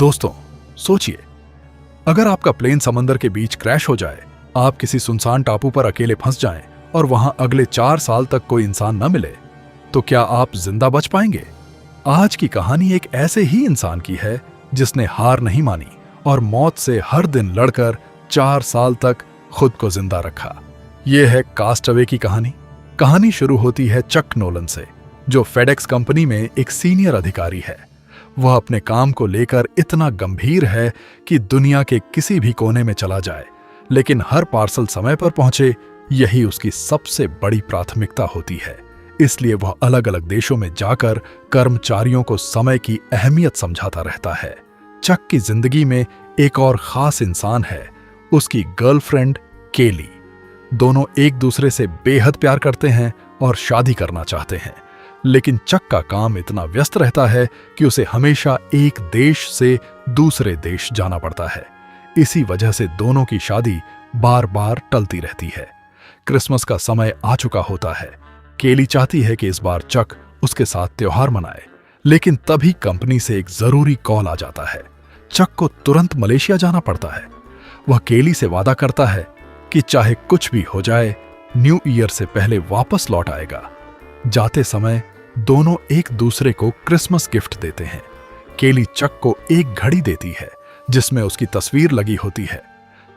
दोस्तों, सोचिए, अगर आपका प्लेन समंदर के बीच क्रैश हो जाए, आप किसी सुनसान टापू पर अकेले फंस जाएं और वहां अगले 4 साल तक कोई इंसान न मिले, तो क्या आप जिंदा बच पाएंगे? आज की कहानी एक ऐसे ही इंसान की है जिसने हार नहीं मानी और मौत से हर दिन लड़कर 4 साल तक खुद को जिंदा रखा। यह है कास्टअवे की कहानी। कहानी शुरू होती है चक नोलन से, जो फेडेक्स कंपनी में एक सीनियर अधिकारी है। वह अपने काम को लेकर इतना गंभीर है कि दुनिया के किसी भी कोने में चला जाए, लेकिन हर पार्सल समय पर पहुंचे, यही उसकी सबसे बड़ी प्राथमिकता होती है। इसलिए वह अलग अलग देशों में जाकर कर्मचारियों को समय की अहमियत समझाता रहता है। चक की जिंदगी में एक और खास इंसान है, उसकी गर्लफ्रेंड केली। दोनों एक दूसरे से बेहद प्यार करते हैं और शादी करना चाहते हैं, लेकिन चक का काम इतना व्यस्त रहता है कि उसे हमेशा एक देश से दूसरे देश जाना पड़ता है। इसी वजह से दोनों की शादी बार बार टलती रहती है। क्रिसमस का समय आ चुका होता है। केली चाहती है कि इस बार चक उसके साथ त्योहार मनाए, लेकिन तभी कंपनी से एक जरूरी कॉल आ जाता है। चक को तुरंत मलेशिया जाना पड़ता है। वह केली से वादा करता है कि चाहे कुछ भी हो जाए, न्यू ईयर से पहले वापस लौट आएगा। जाते समय दोनों एक दूसरे को क्रिसमस गिफ्ट देते हैं। केली चक को एक घड़ी देती है जिसमें उसकी तस्वीर लगी होती है।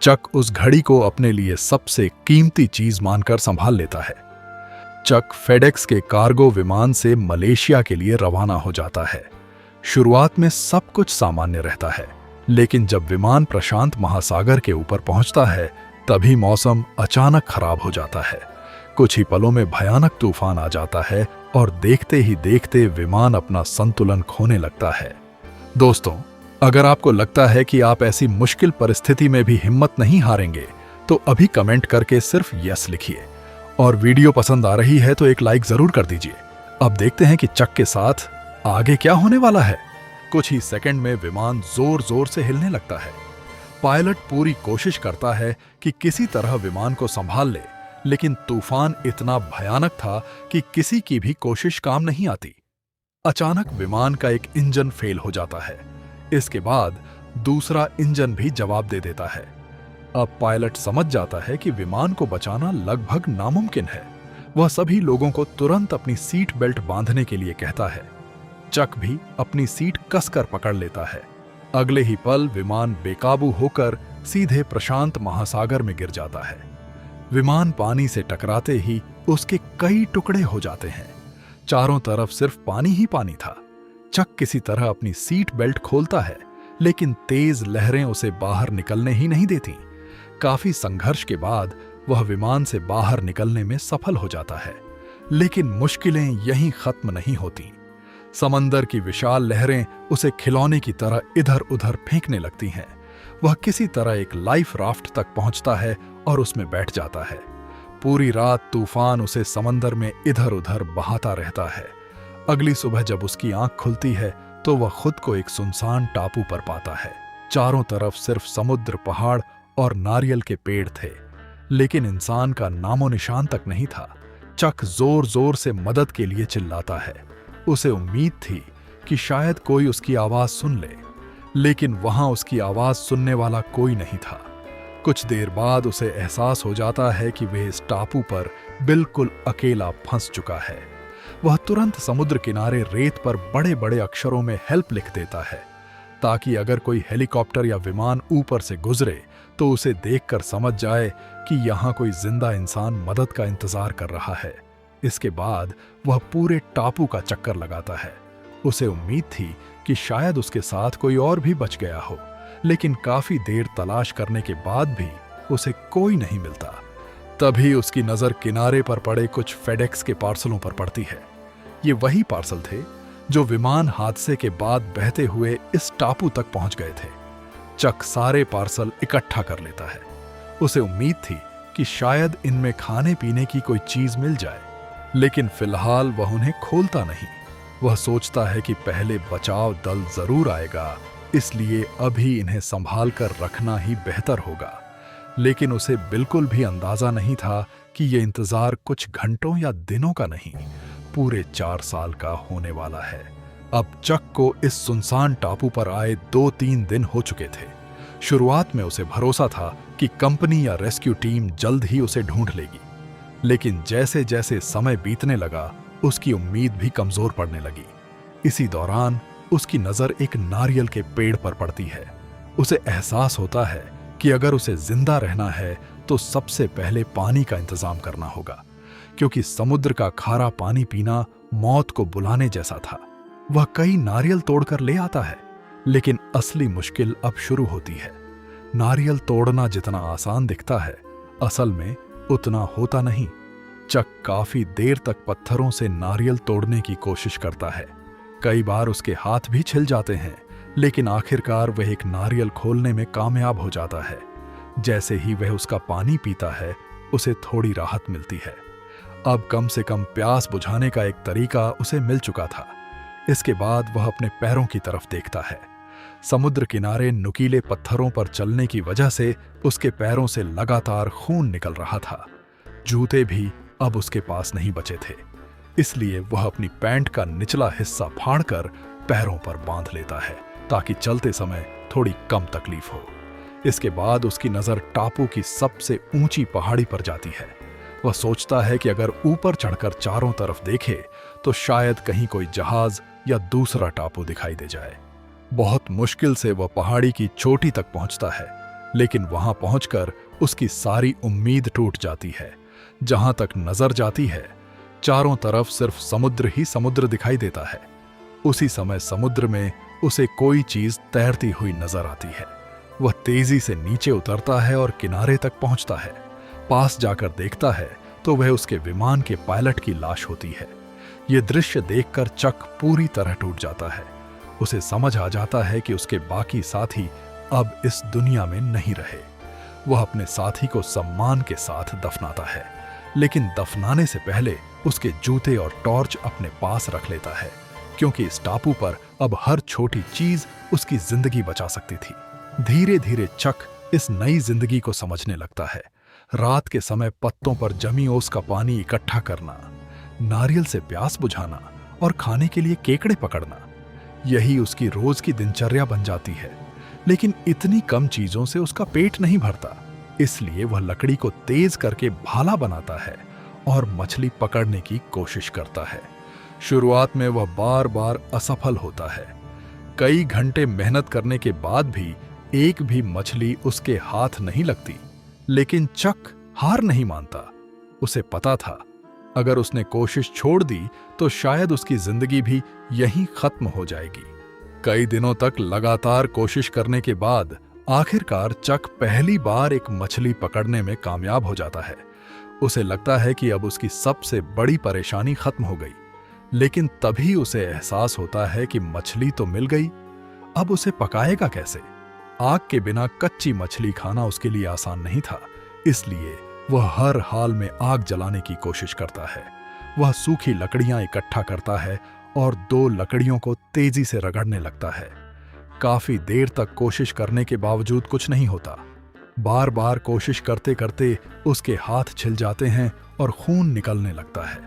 चक उस घड़ी को अपने लिए सबसे कीमती चीज मानकर संभाल लेता है। चक फेडेक्स के कार्गो विमान से मलेशिया के लिए रवाना हो जाता है। शुरुआत में सब कुछ सामान्य रहता है, लेकिन जब विमान प्रशांत महासागर के ऊपर पहुंचता है, तभी मौसम अचानक खराब हो जाता है। कुछ ही पलों में भयानक तूफान आ जाता है और देखते ही देखते विमान अपना संतुलन खोने लगता है। दोस्तों, अगर आपको लगता है कि आप ऐसी मुश्किल परिस्थिति में भी हिम्मत नहीं हारेंगे, तो अभी कमेंट करके सिर्फ यस लिखिए। और वीडियो पसंद आ रही है तो एक लाइक जरूर कर दीजिए। अब देखते हैं कि चक के साथ आगे क्या होने वाला है। कुछ ही सेकंड में विमान जोर जोर से हिलने लगता है। पायलट पूरी कोशिश करता है कि किसी तरह विमान को संभाल ले, लेकिन तूफान इतना भयानक था कि किसी की भी कोशिश काम नहीं आती। अचानक विमान का एक इंजन फेल हो जाता है। इसके बाद दूसरा इंजन भी जवाब दे देता है। अब पायलट समझ जाता है कि विमान को बचाना लगभग नामुमकिन है। वह सभी लोगों को तुरंत अपनी सीट बेल्ट बांधने के लिए कहता है। चक भी अपनी सीट कसकर पकड़ लेता है। अगले ही पल विमान बेकाबू होकर सीधे प्रशांत महासागर में गिर जाता है। विमान पानी से टकराते ही उसके कई टुकड़े हो जाते हैं। चारों तरफ सिर्फ पानी ही पानी था। चक किसी तरह अपनी सीट बेल्ट खोलता है, लेकिन तेज लहरें उसे बाहर निकलने ही नहीं देती। काफी संघर्ष के बाद वह विमान से बाहर निकलने में सफल हो जाता है, लेकिन मुश्किलें यहीं खत्म नहीं होती। समंदर की विशाल लहरें उसे खिलौने की तरह इधर उधर फेंकने लगती हैं। वह किसी तरह एक लाइफ राफ्ट तक पहुंचता है और उसमें बैठ जाता है। पूरी रात तूफान उसे समंदर में इधर उधर बहाता रहता है। अगली सुबह जब उसकी आंख खुलती है तो वह खुद को एक सुनसान टापू पर पाता है। चारों तरफ सिर्फ समुद्र, पहाड़ और नारियल के पेड़ थे, लेकिन इंसान का नामो निशान तक नहीं था। चक जोर जोर से मदद के लिए चिल्लाता है। उसे उम्मीद थी कि शायद कोई उसकी आवाज सुन ले, लेकिन वहां उसकी आवाज सुनने वाला कोई नहीं था। कुछ देर बाद उसे एहसास हो जाता है कि वह इस टापू पर बिल्कुल अकेला फंस चुका है। वह तुरंत समुद्र किनारे रेत पर बड़े बड़े अक्षरों में हेल्प लिख देता है, ताकि अगर कोई हेलीकॉप्टर या विमान ऊपर से गुजरे तो उसे देखकर समझ जाए कि यहाँ कोई जिंदा इंसान मदद का इंतजार कर रहा है। इसके बाद वह पूरे टापू का चक्कर लगाता है। उसे उम्मीद थी कि शायद उसके साथ कोई और भी बच गया हो, लेकिन काफी देर तलाश करने के बाद भी उसे कोई नहीं मिलता। तभी उसकी नजर किनारे पर पड़े कुछ फेडेक्स के पार्सलों पर पड़ती है। ये वही पार्सल थे जो विमान हादसे के बाद बहते हुए इस टापू तक पहुंच गए थे। चक सारे पार्सल इकट्ठा कर लेता है। उसे उम्मीद थी कि शायद इनमें खाने पीने की कोई चीज मिल जाए, लेकिन फिलहाल वह उन्हें खोलता नहीं। वह सोचता है कि पहले बचाव दल जरूर आएगा, इसलिए अभी इन्हें संभाल कर रखना ही बेहतर होगा। लेकिन उसे बिल्कुल भी अंदाजा नहीं था कि यह इंतजार कुछ घंटों या दिनों का नहीं, पूरे 4 साल का होने वाला है। अब चक को इस सुनसान टापू पर आए 2-3 दिन हो चुके थे। शुरुआत में उसे भरोसा था कि कंपनी या रेस्क्यू टीम जल्द ही उसे ढूंढ लेगी, लेकिन जैसे जैसे समय बीतने लगा उसकी उम्मीद भी कमजोर पड़ने लगी। इसी दौरान उसकी नजर एक नारियल के पेड़ पर पड़ती है। उसे एहसास होता है कि अगर उसे जिंदा रहना है तो सबसे पहले पानी का इंतजाम करना होगा, क्योंकि समुद्र का खारा पानी पीना मौत को बुलाने जैसा था। वह कई नारियल तोड़कर ले आता है, लेकिन असली मुश्किल अब शुरू होती है। नारियल तोड़ना जितना आसान दिखता है, असल में उतना होता नहीं। चक काफी देर तक पत्थरों से नारियल तोड़ने की कोशिश करता है। कई बार उसके हाथ भी छिल जाते हैं, लेकिन आखिरकार वह एक नारियल खोलने में कामयाब हो जाता है। जैसे ही वह उसका पानी पीता है, उसे थोड़ी राहत मिलती है। अब कम से कम प्यास बुझाने का एक तरीका उसे मिल चुका था। इसके बाद वह अपने पैरों की तरफ देखता है। समुद्र किनारे नुकीले पत्थरों पर चलने की वजह से उसके पैरों से लगातार खून निकल रहा था। जूते भी अब उसके पास नहीं बचे थे, इसलिए वह अपनी पैंट का निचला हिस्सा फाड़कर पैरों पर बांध लेता है ताकि चलते समय थोड़ी कम तकलीफ हो। इसके बाद उसकी नजर टापू की सबसे ऊंची पहाड़ी पर जाती है। वह सोचता है कि अगर ऊपर चढ़कर चारों तरफ देखे तो शायद कहीं कोई जहाज या दूसरा टापू दिखाई दे जाए। बहुत मुश्किल से वह पहाड़ी की चोटी तक पहुंचता है, लेकिन वहां पहुंचकर उसकी सारी उम्मीद टूट जाती है। जहां तक नजर जाती है, चारों तरफ सिर्फ समुद्र ही समुद्र दिखाई देता है। उसी समय समुद्र में उसे कोई चीज तैरती हुई नजर आती है। वह तेजी से नीचे उतरता है और किनारे तक पहुंचता है। पास जाकर देखता है तो वह उसके विमान के पायलट की लाश होती है। यह दृश्य देखकर चक पूरी तरह टूट जाता है। उसे समझ आ जाता है कि उसके बाकी साथी अब इस दुनिया में नहीं रहे। वह अपने साथी को सम्मान के साथ दफनाता है, लेकिन दफनाने से पहले उसके जूते और टॉर्च अपने पास रख लेता है, क्योंकि इस टापू पर अब हर छोटी चीज उसकी जिंदगी बचा सकती थी। धीरे धीरे चक इस नई जिंदगी को समझने लगता है। रात के समय पत्तों पर जमी ओस का पानी इकट्ठा करना, नारियल से प्यास बुझाना और खाने के लिए केकड़े पकड़ना, यही उसकी रोज की दिनचर्या बन जाती है। लेकिन इतनी कम चीजों से उसका पेट नहीं भरता, इसलिए वह लकड़ी को तेज करके भाला बनाता है और मछली पकड़ने की कोशिश करता है। शुरुआत में वह बार बार असफल होता है। कई घंटे मेहनत करने के बाद भी एक भी मछली उसके हाथ नहीं लगती, लेकिन चक हार नहीं मानता। उसे पता था अगर उसने कोशिश छोड़ दी तो शायद उसकी जिंदगी भी यहीं खत्म हो जाएगी। कई दिनों तक लगातार कोशिश करने के बाद आखिरकार चक पहली बार एक मछली पकड़ने में कामयाब हो जाता है। उसे लगता है कि अब उसकी सबसे बड़ी परेशानी खत्म हो गई, लेकिन तभी उसे एहसास होता है कि मछली तो मिल गई, अब उसे पकाएगा कैसे? आग के बिना कच्ची मछली खाना उसके लिए आसान नहीं था, इसलिए वह हर हाल में आग जलाने की कोशिश करता है। वह सूखी लकड़ियां इकट्ठा करता है और 2 लकड़ियों को तेजी से रगड़ने लगता है। काफी देर तक कोशिश करने के बावजूद कुछ नहीं होता। बार बार कोशिश करते करते उसके हाथ छिल जाते हैं और खून निकलने लगता है।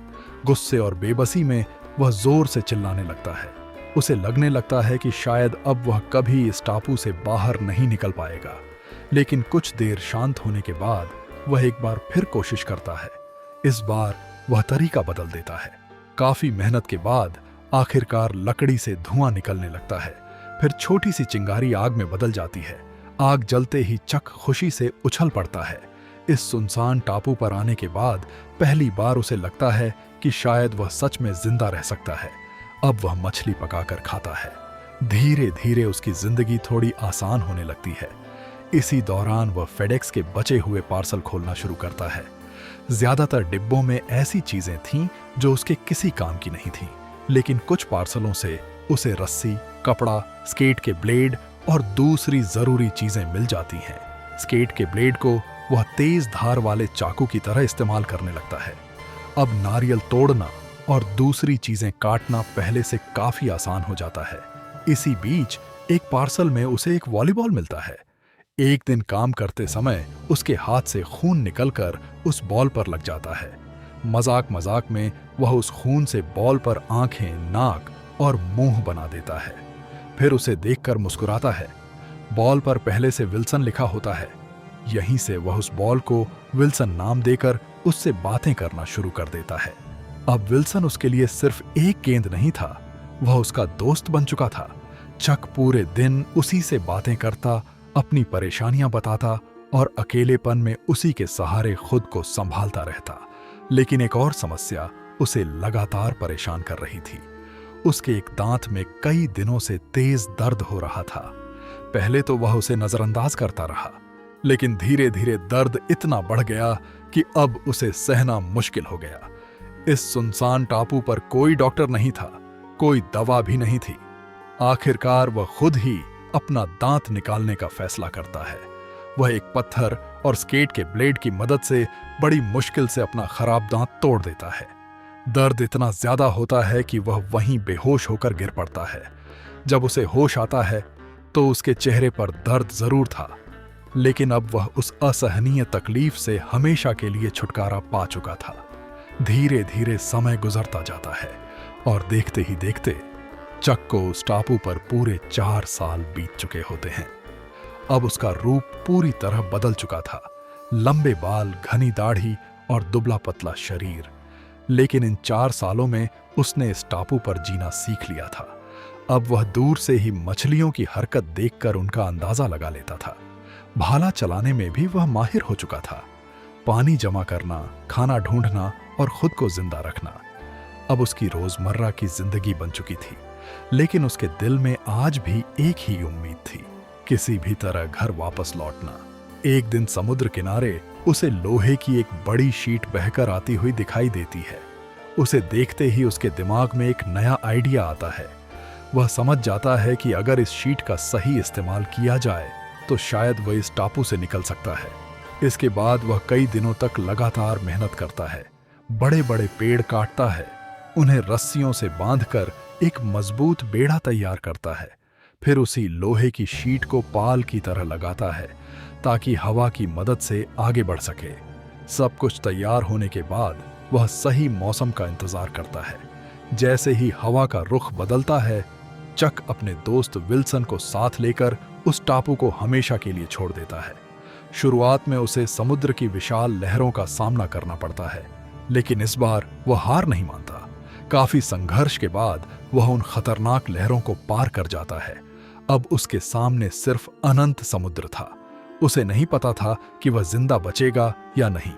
गुस्से और बेबसी में वह जोर से चिल्लाने लगता है। उसे लगने लगता है कि शायद अब वह कभी इस टापू से बाहर नहीं निकल पाएगा। लेकिन कुछ देर शांत होने के बाद वह एक बार फिर कोशिश करता है। इस बार वह तरीका बदल देता है। काफी मेहनत के बाद आखिरकार लकड़ी से धुआं निकलने लगता है। फिर छोटी सी चिंगारी आग में बदल जाती है। आग जलते ही चक खुशी से उछल पड़ता है। इस सुनसान टापू पर आने के बाद पहली बार उसे लगता है कि शायद वह सच में जिंदा रह सकता है। अब वह मछली पकाकर खाता है। धीरे धीरे उसकी जिंदगी थोड़ी आसान होने लगती है। इसी दौरान वह फेडेक्स के बचे हुए पार्सल खोलना शुरू करता है। ज्यादातर डिब्बों में ऐसी चीजें थीं जो उसके किसी काम की नहीं थीं, लेकिन कुछ पार्सलों से उसे रस्सी, कपड़ा, स्केट के ब्लेड और दूसरी जरूरी चीजें मिल जाती हैं। स्केट के ब्लेड को वह तेज धार वाले चाकू की तरह इस्तेमाल करने लगता है। अब नारियल तोड़ना और दूसरी चीजें काटना पहले से काफी आसान हो जाता है। इसी बीच एक पार्सल में उसे एक वॉलीबॉल मिलता है। एक दिन काम करते समय उसके हाथ से खून निकलकर उस बॉल पर लग जाता है। मजाक मजाक में वह उस खून से बॉल पर आंखें, नाक और मुंह बना देता है। फिर उसे देखकर मुस्कुराता है। बॉल पर पहले से विल्सन लिखा होता है। यहीं से वह उस बॉल को विल्सन नाम देकर उससे बातें करना शुरू कर देता है। अब विल्सन उसके लिए सिर्फ एक गेंद नहीं था, वह उसका दोस्त बन चुका था। चक पूरे दिन उसी से बातें करता, अपनी परेशानियां बताता और अकेलेपन में उसी के सहारे खुद को संभालता रहता। लेकिन एक और समस्या उसे लगातार परेशान कर रही थी। उसके एक दांत में कई दिनों से तेज दर्द हो रहा था। पहले तो वह उसे नजरअंदाज करता रहा, लेकिन धीरे धीरे दर्द इतना बढ़ गया कि अब उसे सहना मुश्किल हो गया। इस सुनसान टापू पर कोई डॉक्टर नहीं था, कोई दवा भी नहीं थी। आखिरकार वह खुद ही अपना दांत निकालने का फैसला करता है। वह एक पत्थर और स्केट के ब्लेड की मदद से बड़ी मुश्किल से अपना खराब दांत तोड़ देता है। दर्द इतना ज्यादा होता है कि वह वहीं बेहोश होकर गिर पड़ता है। जब उसे होश आता है तो उसके चेहरे पर दर्द जरूर था, लेकिन अब वह उस असहनीय तकलीफ से हमेशा के लिए छुटकारा पा चुका था। धीरे धीरे समय गुजरता जाता है और देखते ही देखते चक को उस टापू पर पूरे 4 साल बीत चुके होते हैं। अब उसका रूप पूरी तरह बदल चुका था। लंबे बाल, घनी दाढ़ी और दुबला पतला शरीर। लेकिन इन 4 सालों में उसने इस टापू पर जीना सीख लिया था। अब वह दूर से ही मछलियों की हरकत देखकर उनका अंदाजा लगा लेता था। भाला चलाने में भी वह माहिर हो चुका था। पानी जमा करना, खाना ढूंढना और खुद को जिंदा रखना अब उसकी रोजमर्रा की जिंदगी बन चुकी थी। लेकिन उसके दिल में आज भी एक ही उम्मीद थी, किसी भी तरह घर वापस लौटना। एक दिन समुद्र किनारे उसे लोहे की एक बड़ी शीट बहकर आती हुई दिखाई देती है। उसे देखते ही उसके दिमाग में एक नया आइडिया आता है। वह समझ जाता है कि अगर इस शीट का सही इस्तेमाल किया जाए तो शायद वह इस टापू से निकल सकता है। इसके बाद वह कई दिनों तक लगातार मेहनत करता है। बड़े बड़े पेड़ काटता है, उन्हें रस्सियों से बांधकर एक मजबूत बेड़ा तैयार करता है। फिर उसी लोहे की शीट को पाल की तरह लगाता है ताकि हवा की मदद से आगे बढ़ सके। सब कुछ तैयार होने के बाद वह सही मौसम का इंतजार करता है। जैसे ही हवा का रुख बदलता है, चक अपने दोस्त विल्सन को साथ लेकर उस टापू को हमेशा के लिए छोड़ देता है। शुरुआत में उसे समुद्र की विशाल लहरों का सामना करना पड़ता है, लेकिन इस बार वह हार नहीं मानता। काफी संघर्ष के बाद वह उन खतरनाक लहरों को पार कर जाता है। अब उसके सामने सिर्फ अनंत समुद्र था। उसे नहीं पता था कि वह जिंदा बचेगा या नहीं,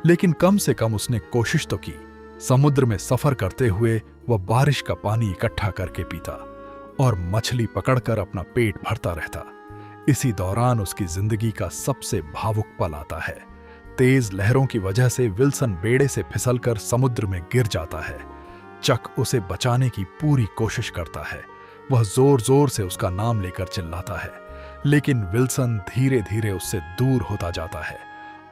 लेकिन कम से कम उसने कोशिश तो की। समुद्र में सफर करते हुए वह बारिश का पानी इकट्ठा करके पीता और मछली पकड़कर अपना पेट भरता रहता। इसी दौरान उसकी जिंदगी का सबसे भावुक पल आता है। तेज लहरों की वजह से विल्सन बेड़े से फिसलकर समुद्र में गिर जाता है। चक उसे बचाने की पूरी कोशिश करता है। वह जोर जोर से उसका नाम लेकर चिल्लाता है, लेकिन विल्सन धीरे धीरे उससे दूर होता जाता है।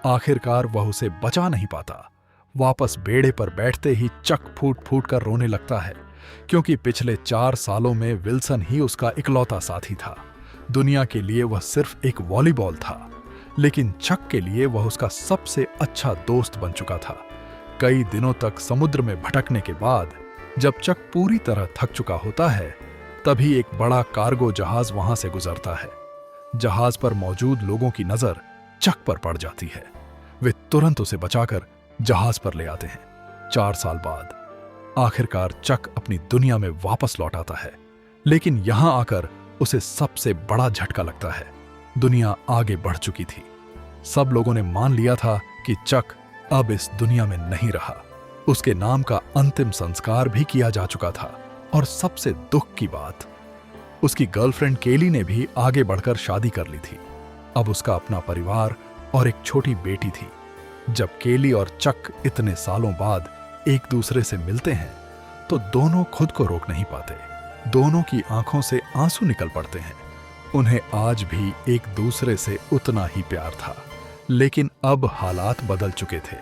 आखिरकार वह उसे बचा नहीं पाता। वापस बेड़े पर बैठते ही चक फूट फूट कर रोने लगता है, क्योंकि पिछले 4 सालों में विल्सन ही उसका इकलौता साथी था। दुनिया के लिए वह सिर्फ एक वॉलीबॉल था, लेकिन चक के लिए वह उसका सबसे अच्छा दोस्त बन चुका था। कई दिनों तक समुद्र में भटकने के बाद जब चक पूरी तरह थक चुका होता है, तभी एक बड़ा कार्गो जहाज वहां से गुजरता है। जहाज पर मौजूद लोगों की नजर चक पर पड़ जाती है। वे तुरंत उसे बचाकर जहाज पर ले आते हैं। 4 साल बाद आखिरकार चक अपनी दुनिया में वापस लौट आता है, लेकिन यहां आकर उसे सबसे बड़ा झटका लगता है। दुनिया आगे बढ़ चुकी थी। सब लोगों ने मान लिया था कि चक अब इस दुनिया में नहीं रहा। उसके नाम का अंतिम संस्कार भी किया जा चुका था। और सबसे दुख की बात, उसकी गर्लफ्रेंड केली ने भी आगे बढ़कर शादी कर ली थी। अब उसका अपना परिवार और एक छोटी बेटी थी। जब केली और चक इतने सालों बाद एक दूसरे से मिलते हैं तो दोनों खुद को रोक नहीं पाते। दोनों की आंखों से आंसू निकल पड़ते हैं। उन्हें आज भी एक दूसरे से उतना ही प्यार था, लेकिन अब हालात बदल चुके थे।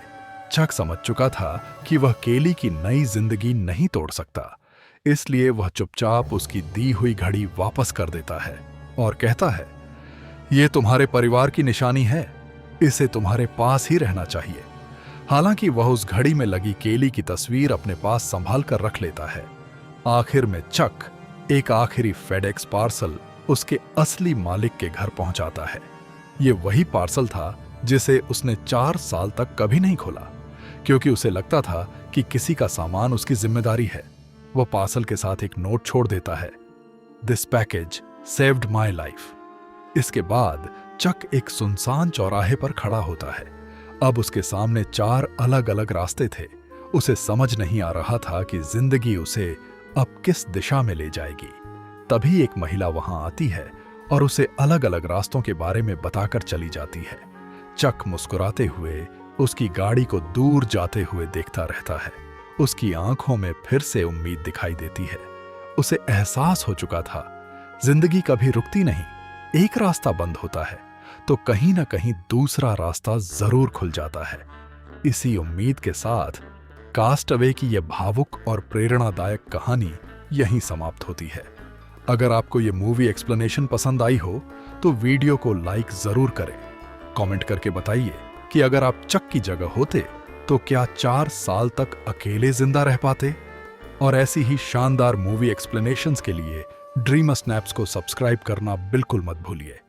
चक समझ चुका था कि वह केली की नई जिंदगी नहीं तोड़ सकता, इसलिए वह चुपचाप उसकी दी हुई घड़ी वापस कर देता है और कहता है, यह तुम्हारे परिवार की निशानी है, इसे तुम्हारे पास ही रहना चाहिए। हालांकि वह उस घड़ी में लगी केली की तस्वीर अपने पास संभाल कर रख लेता है। आखिर में चक एक आखिरी फेडेक्स पार्सल उसके असली मालिक के घर पहुंचाता है। ये वही पार्सल था जिसे उसने 4 साल तक कभी नहीं खोला, क्योंकि उसे लगता था कि किसी का सामान उसकी जिम्मेदारी है। वो पार्सल के साथ एक नोट छोड़ देता है, this package saved my life. इसके बाद चक एक सुनसान चौराहे पर खड़ा होता है। अब उसके सामने 4 अलग अलग रास्ते थे। उसे समझ नहीं आ रहा था कि जिंदगी उसे अब किस दिशा में ले जाएगी। तभी एक महिला वहां आती है और उसे अलग अलग रास्तों के बारे में बताकर चली जाती है। चक मुस्कुराते हुए उसकी गाड़ी को दूर जाते हुए देखता रहता है। उसकी आंखों में फिर से उम्मीद दिखाई देती है। उसे एहसास हो चुका था, जिंदगी कभी रुकती नहीं। एक रास्ता बंद होता है तो कहीं ना कहीं दूसरा रास्ता जरूर खुल जाता है। इसी उम्मीद के साथ कास्ट अवे की यह भावुक और प्रेरणादायक कहानी यहीं समाप्त होती है। अगर आपको यह मूवी एक्सप्लेनेशन पसंद आई हो तो वीडियो को लाइक जरूर करें। कमेंट करके बताइए कि अगर आप चक की जगह होते तो क्या 4 साल तक अकेले जिंदा रह पाते। और ऐसी ही शानदार मूवी एक्सप्लेनेशंस के लिए ड्रीम स्नैप्स को सब्सक्राइब करना बिल्कुल मत भूलिए।